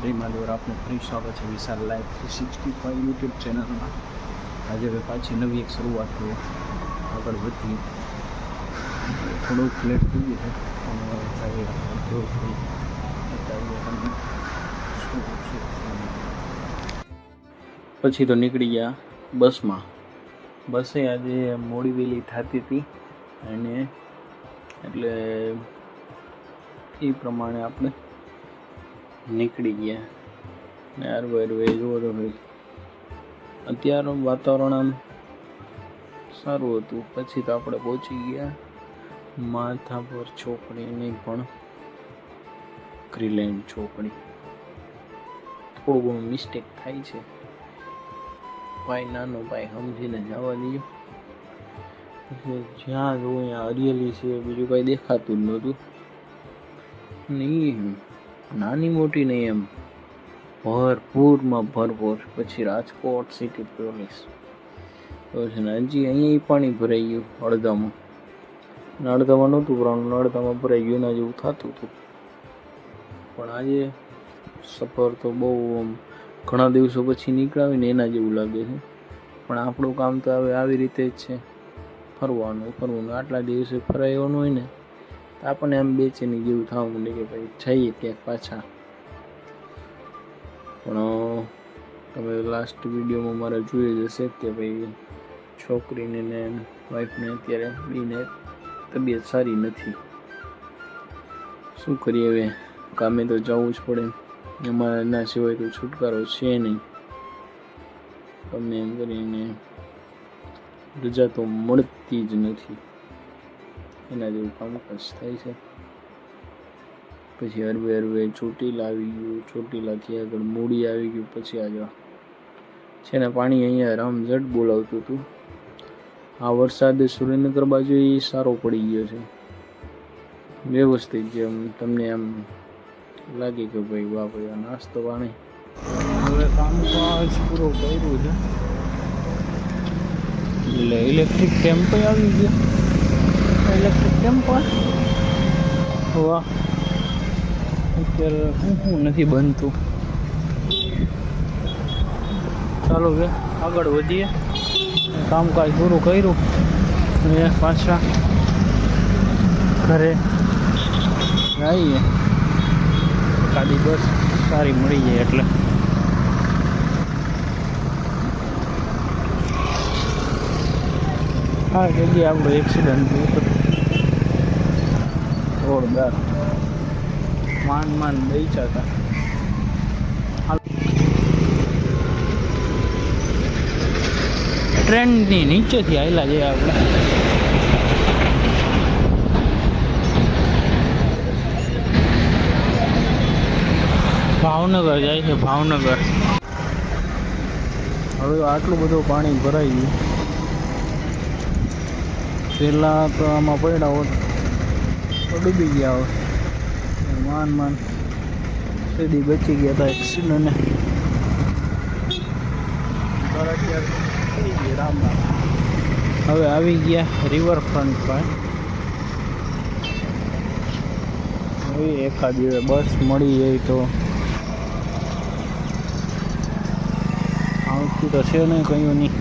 જય મહાદેવ, આપનું ફરી સ્વાગત છે વિશાલ લાઈફ 365 યુટ્યુબ ચેનલમાં। આજે હવે પાછી નવી એક શરૂઆત આગળ વધી, થોડુંક લેટ થઈ ગયું છે। પછી તો નીકળી ગયા બસમાં। બસે આજે મોડી વહેલી થતી હતી અને એટલે એ પ્રમાણે આપણે નીકળી ગયા ને હરવે જોવો તો ભાઈ અત્યારે વાતાવરણ આમ સારું હતું। પછી તો આપણે પહોંચી ગયા માધાપર ચોકડીની પણ ગ્રીલેન્ડ ચોકડી। થોડું ઘણું મિસ્ટેક થાય છે ભાઈ, નાનો ભાઈ સમજીને જવા દઈએ। જ્યાં જોવું ત્યાં હરિયાળી છે, બીજું કાંઈ દેખાતું જ નહોતું। નહીં નાની મોટી નહીં, એમ ભરપૂરમાં ભરપૂર। પછી રાજકોટ સિટી પોલીસ તો છે ને, હજી અહીંયા પાણી ભરાઈ ગયું અડધામાં, અડધામાં નહોતું ભરાવાનું, અડધામાં ભરાઈ ગયું, એના જેવું થતું હતું। પણ આજે સફર તો બહુ ઘણા દિવસો પછી નીકળાવી ને એના જેવું લાગે છે। પણ આપણું કામ તો હવે આવી રીતે જ છે, ફરવાનું। આટલા દિવસે ફરાયું હોય ને તો આપણને આમ બેચેની જેવું થવા માંડે કે ભાઈ જઈએ ક્યાંક પાછા। પણ તમે લાસ્ટ વિડીયોમાં મારે જોઈ જશે કે ભાઈ છોકરીને ને વાઈફને અત્યારે બેને તબિયત સારી નથી। શું કરીએ, હવે કામે તો જવું જ પડે, અમારે એના સિવાય તો છુટકારો છે નહીં। ગમે એમ કરીને રજા તો મળતી જ નથી, એના જેવું કામકાજ થાય છે। પછી હરવે ચોટીલા આવી ગયું, ચોટીલાથી આગળ મૂડી આવી ગયું। પછી આજે છે ને પાણી અહીંયા રામઝટ બોલાવતું હતું। આ વરસાદ સુરેન્દ્રનગર બાજુ એ સારો પડી ગયો છે, વ્યવસ્થિત, જેમ તમને આમ લાગે કે ભાઈ વાહ ભાઈ આ નાસ્તો પાણી। હવે કામકાજ પૂરો કર્યું છે એટલે ઇલેક્ટ્રિક ટેમ્પો આવી ગયો। ઇલેક્ટ્રિક ટેમ્પો વાહ, અત્યારે શું નથી બનતું। ચાલો હવે આગળ વધીએ, કામકાજ પૂરું કર્યું અને પાછા ઘરે આવીએ। એકાદી બસ સારી મળી જાય એટલે। આ જગ્યાએ આપણો એક્સિડન્ટ થયો હતો જોરદાર, માંડ બેચા હતા। ટ્રેનની નીચેથી આવેલા છે આપણે। ભાવનગર જાય છે, ભાવનગર। હવે તો આટલું બધું પાણી ભરાઈ ગયું, પહેલાં તો આમાં પડ્યા હોત તો ડૂબી ગયા હોત। માંડ સીધી બચી ગયા હતા એક્સિડન્ટને। રામ હવે આવી ગયા રિવરફ્રન્ટ પર। હવે એકાદી બસ મળી જાય તો આવતું તો છે નહીં, કયું નહીં।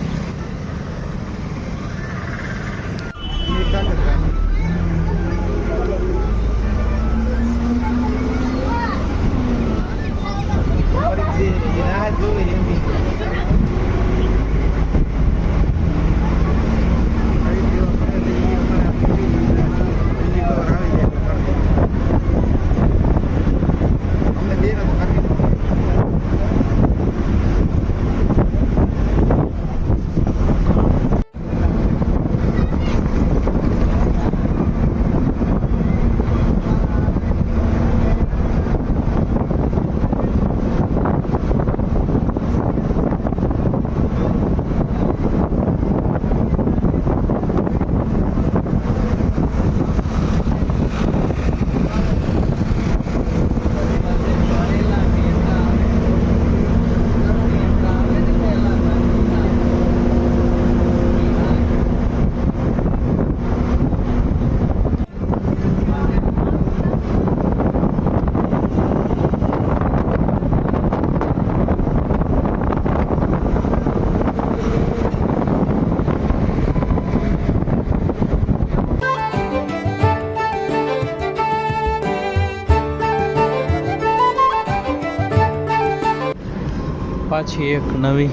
પાછી એક નવી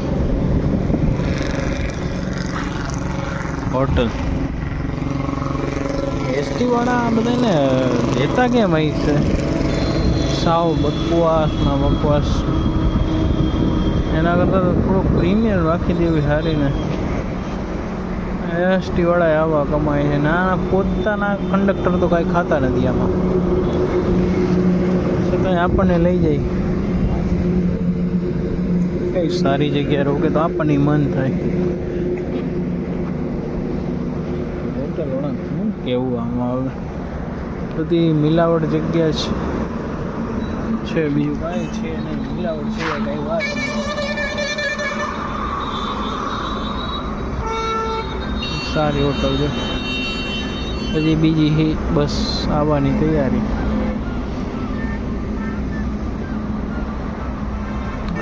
હોટલ. એસટી વાળા બધાને લેતા કેમ અહીં છે? સાવ બકવાસ ના બકવાસ. એના કરતાં તો થોડુંક પ્રીમિયમ રાખી દેવી સારી ને. એસટી વાળા આવા કમાય છે. ના પોતાના કંડક્ટર તો કાંઈ ખાતા નથી આમાં, છતાં આપણને લઈ જાય. કઈ સારી જગ્યાએ રોકે તો આપણને મન થાય. હોટલ વાળા શું કેવું આમાં હવે, બધી મિલાવટ જગ્યા છે, બીજું કાંઈ છે નહીં. મિલાવટ છે કાંઈ વાત નહીં. સારી હોટલ છે. હજી બીજી બસ આવવાની તૈયારી.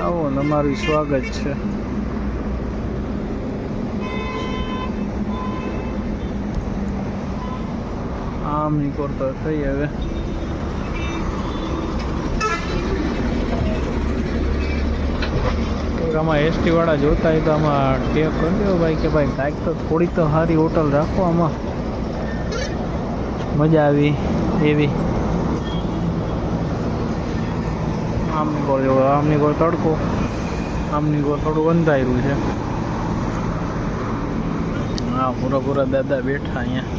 આવો, તમારું સ્વાગત છે. આમ નહીં કરતો થઈ હવે. આમાં એસટી વાળા જોતા હોય તો આમાં ટેપ કરી દો ભાઈ કે ભાઈ કાંઈક તો થોડીક તો સારી હોટલ રાખો, આમાં મજા આવી એવી. આમની કોર જો, આમની કોર તડકો, આમની કોર થોડું અંધાર્યું છે. હા, પૂરા પૂરા દાદા બેઠા અહીંયા.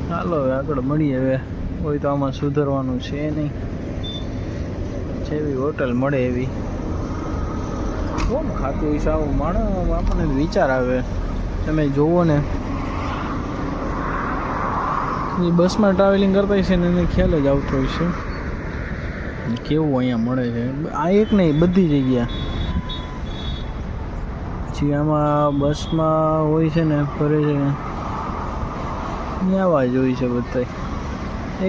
ચાલો હવે આગળ મળીએ. હવે કોઈ તો આમાં સુધરવાનું છે નહીં. જેવી હોટલ મળે એવી. કોણ ખાતું હોય સાવ માણસ, આપણને વિચાર આવે. તમે જોવો ને, એ બસમાં ટ્રાવેલિંગ કરતા હોય છે ને એને ખ્યાલ જ આવતો હોય છે કેવું અહીંયા મળે છે. આ એક નહીં, બધી જગ્યા. પછી આમાં બસમાં હોય છે ને, ફરે છે આવા જ હોય છે બધા.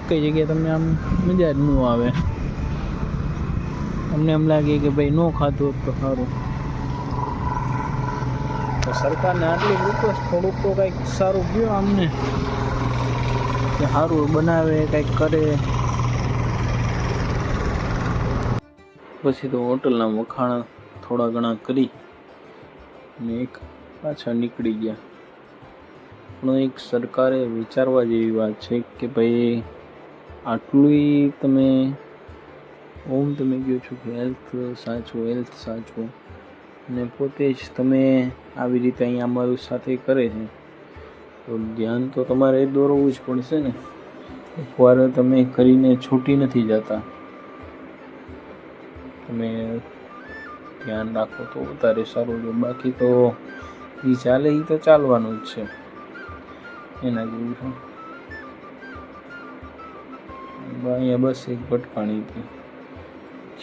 એક જગ્યાએ તમને આમ મજા જ ન આવે. અમને એમ લાગે કે ભાઈ ન ખાતું હોત તો સારું. તો સરકારને આટલી રિક્વેસ્ટ, થોડુંક તો કંઈક સારું કહો અમને, કે સારું બનાવે, કંઈક કરે. પછી તો હોટલના વખાણ થોડા ઘણા કરી ને એક પાછા નીકળી ગયા. પણ એક સરકારે વિચારવા જેવી વાત છે કે ભાઈ આટલું તમે તમે કહો છો કે હેલ્થ સાચવો, ને પોતે જ તમે આવી રીતે અહીંયા અમારું સાથે કરે છે, તો ધ્યાન તો તમારે દોરવું જ પડશે ને. એકવાર તમે કરીને છૂટી નથી જતા. તમે ધ્યાન રાખો તો વધારે સારું છે. બાકી તો એ ચાલે, એ તો ચાલવાનું જ છે. એના જેવું છે. અહીંયા બસ એક ભટકાણી હતી.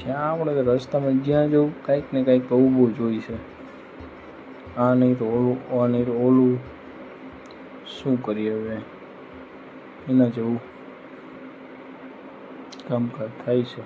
જ્યાં આપણે રસ્તામાં જ્યાં જવું કાંઈક ને કાંઈક તો ઊભું જ હોય છે. આ નહીં તો ઓલું, આ નહીં તો ઓલું. શું કરીએ હવે, એના જેવું કામકાજ થાય છે.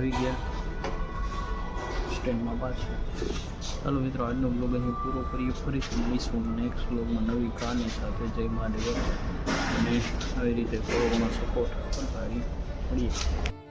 આવી ગયા સ્ટેન્ડમાં પાછું. ચાલો મિત્રો, આજનો બ્લોગ અહીં પૂરો કરીએ. ફરીથી મળીશું નેક્સ્ટ બ્લોગમાં નવી કહાની સાથે. જય મહાદેવ. અને આવી રીતે થોડો ઘણો સપોર્ટ કરતા મળીએ.